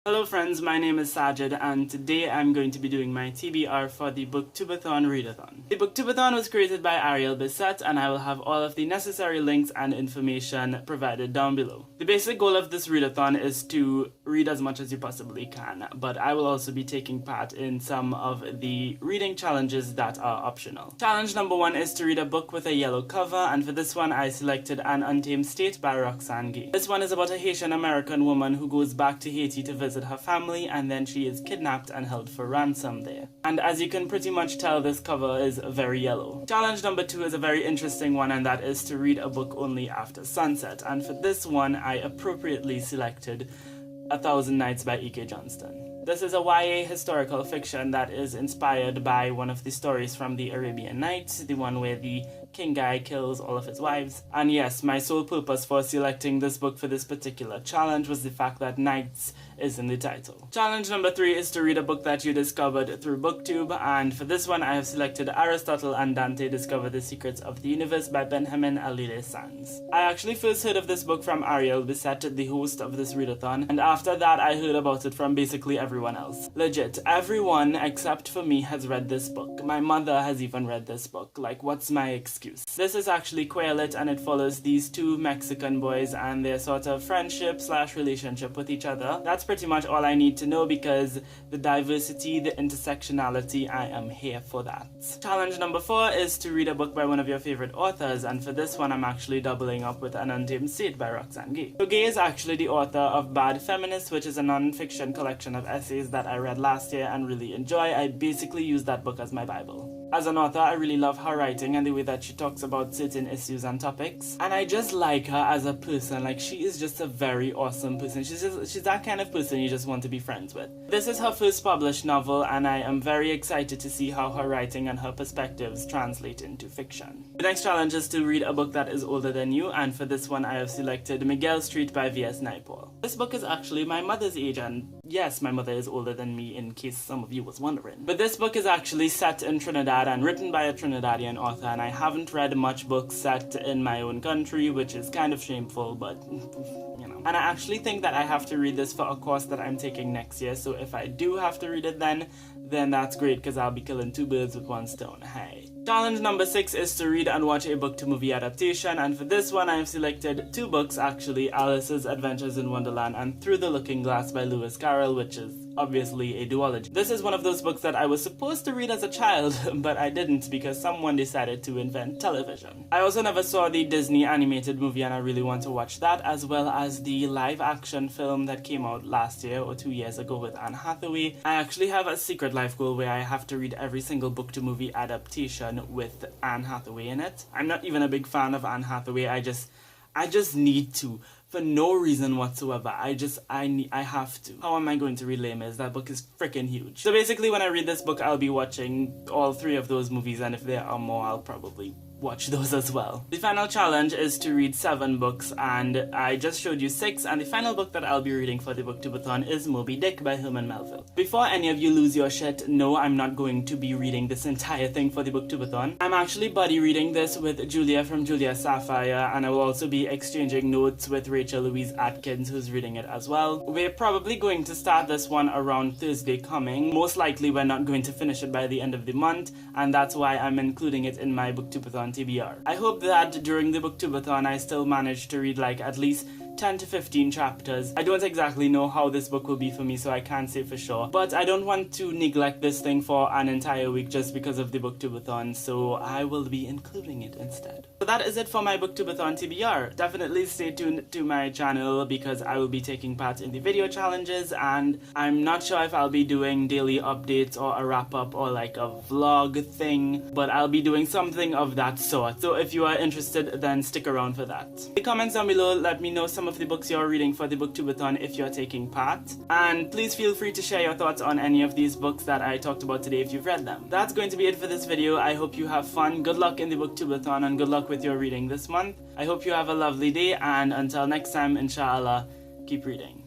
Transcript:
Hello friends, my name is Sajid and today I'm going to be doing my TBR for the BOOKTUBEATHON Readathon. The BOOKTUBEATHON was created by Ariel Bissett and I will have all of the necessary links and information provided down below. The basic goal of this readathon is to read as much as you possibly can, but I will also be taking part in some of the reading challenges that are optional. Challenge number 1 is to read a book with a yellow cover, and for this one I selected An Untamed State by Roxane Gay. This one is about a Haitian American woman who goes back to Haiti to visit her family, and then she is kidnapped and held for ransom there. And as you can pretty much tell, this cover is very yellow. Challenge number 2 is a very interesting one, and that is to read a book only after sunset. And for this one, I appropriately selected 1,000 Nights by E.K. Johnston. This is a YA historical fiction that is inspired by one of the stories from the Arabian Nights, the one where the king guy kills all of his wives. And yes, my sole purpose for selecting this book for this particular challenge was the fact that Nights is in the title. Challenge number 3 is to read a book that you discovered through BookTube, and for this one I have selected Aristotle and Dante Discover the Secrets of the Universe by Benjamin Alire Sands. I actually first heard of this book from Ariel Bissett, the host of this readathon, and after that I heard about it from basically everyone else. Legit, everyone except for me has read this book. My mother has even read this book. Like, what's my excuse? This is actually queer lit, and it follows these two Mexican boys and their sort of friendship / relationship with each other. That's pretty much all I need to know, because the diversity, the intersectionality, I am here for that. Challenge number 4 is to read a book by one of your favorite authors, and for this one I'm actually doubling up with An Untamed State by Roxane Gay. So Gay is actually the author of Bad Feminist, which is a non-fiction collection of essays that I read last year and really enjoy. I basically use that book as my Bible. As an author, I really love her writing and the way that she talks about certain issues and topics. And I just like her as a person. Like, she is just a very awesome person. She's that kind of person you just want to be friends with. This is her first published novel, and I am very excited to see how her writing and her perspectives translate into fiction. The next challenge is to read a book that is older than you, and for this one I have selected Miguel Street by V.S. Naipaul. This book is actually my mother's age, and yes, my mother is older than me, in case some of you was wondering. But this book is actually set in Trinidad and written by a Trinidadian author, and I haven't read much books set in my own country, which is kind of shameful, but you know. And I actually think that I have to read this for a course that I'm taking next year, so if I do have to read it then that's great, because I'll be killing 2 birds with 1 stone. Hey. Challenge number 6 is to read and watch a book-to-movie adaptation, and for this one I have selected 2 books actually, Alice's Adventures in Wonderland and Through the Looking Glass by Lewis Carroll, which is obviously a duology. This is one of those books that I was supposed to read as a child, but I didn't because someone decided to invent television. I also never saw the Disney animated movie, and I really want to watch that, as well as the live-action film that came out last year or 2 years ago with Anne Hathaway. I actually have a secret life goal where I have to read every single book-to-movie adaptation with Anne Hathaway in it. I'm not even a big fan of Anne Hathaway, I just need to. For no reason whatsoever. I have to. How am I going to read Les Mis? That book is freaking huge. So basically when I read this book, I'll be watching all 3 of those movies, and if there are more, I'll probably watch those as well. The final challenge is to read 7 books, and I just showed you 6, and the final book that I'll be reading for the BOOKTUBEATHON is Moby Dick by Herman Melville. Before any of you lose your shit, no, I'm not going to be reading this entire thing for the BOOKTUBEATHON. I'm actually buddy reading this with Julia from Julia Sapphire, and I will also be exchanging notes with Rachel Louise Atkins, who's reading it as well. We're probably going to start this one around Thursday coming. Most likely we're not going to finish it by the end of the month, and that's why I'm including it in my BOOKTUBEATHON TBR. I hope that during the BOOKTUBEATHON I still manage to read like at least 10 to 15 chapters. I don't exactly know how this book will be for me, so I can't say for sure, but I don't want to neglect this thing for an entire week just because of the BOOKTUBEATHON, so I will be including it instead. So that is it for my BOOKTUBEATHON TBR. Definitely stay tuned to my channel because I will be taking part in the video challenges, and I'm not sure if I'll be doing daily updates or a wrap-up or like a vlog thing, but I'll be doing something of that sort. So if you are interested, then stick around for that. In the comments down below, let me know some of the books you're reading for the BOOKTUBEATHON if you're taking part, and please feel free to share your thoughts on any of these books that I talked about today if you've read them. That's going to be it for this video. I hope you have fun. Good luck in the BOOKTUBEATHON and good luck with your reading this month. I hope you have a lovely day, and until next time, inshallah, keep reading.